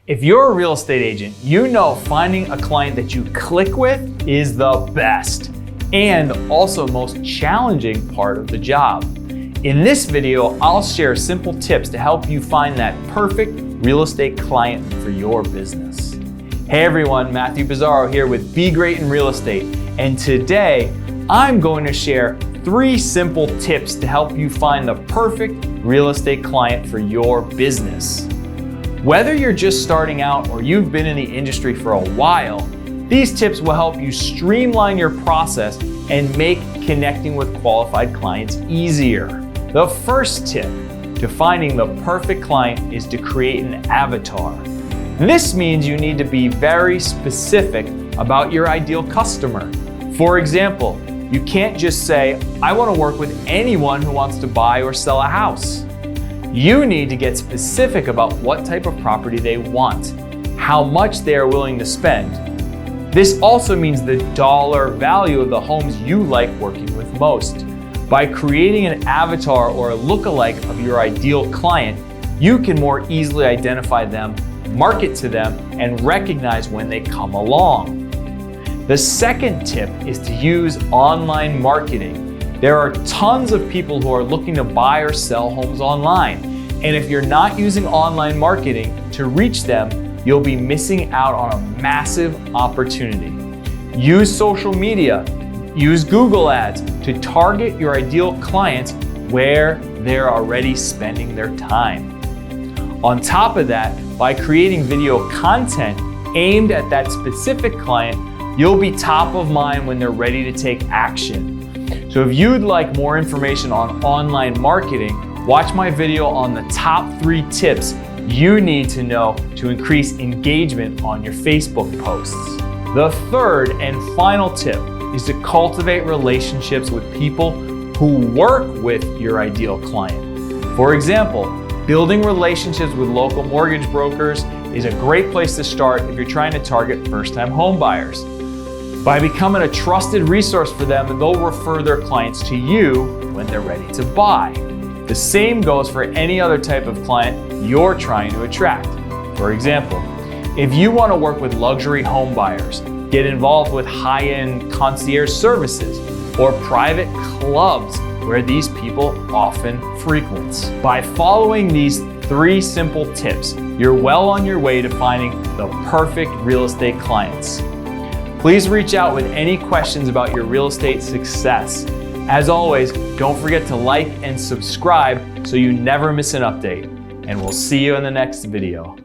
If you're a real estate agent, you know finding a client that you click with is the best and also most challenging part of the job. In this video, I'll share simple tips to help you find that perfect real estate client for your business. Hey everyone, Matthew Bizzaro here with Be Great in Real Estate, and today I'm going to share 3 simple tips to help you find the perfect real estate client for your business. Whether you're just starting out or you've been in the industry for a while, these tips will help you streamline your process and make connecting with qualified clients easier. The first tip to finding the perfect client is to create an avatar. This means you need to be very specific about your ideal customer. For example, you can't just say, I want to work with anyone who wants to buy or sell a house. You need to get specific about what type of property they want, how much they are willing to spend. This also means the dollar value of the homes you like working with most. By creating an avatar or a look-alike of your ideal client, you can more easily identify them, market to them, and recognize when they come along. The second tip is to use online marketing. There are tons of people who are looking to buy or sell homes online. And if you're not using online marketing to reach them, you'll be missing out on a massive opportunity. Use social media, use Google Ads to target your ideal clients where they're already spending their time. On top of that, by creating video content aimed at that specific client, you'll be top of mind when they're ready to take action. So if you'd like more information on online marketing, watch my video on the top 3 tips you need to know to increase engagement on your Facebook posts. The third and final tip is to cultivate relationships with people who work with your ideal client. For example, building relationships with local mortgage brokers is a great place to start if you're trying to target first-time home buyers. By becoming a trusted resource for them, they'll refer their clients to you when they're ready to buy. The same goes for any other type of client you're trying to attract. For example, if you want to work with luxury home buyers, get involved with high-end concierge services or private clubs where these people often frequent. By following these 3 simple tips, you're well on your way to finding the perfect real estate clients. Please reach out with any questions about your real estate success. As always, don't forget to like and subscribe so you never miss an update. And we'll see you in the next video.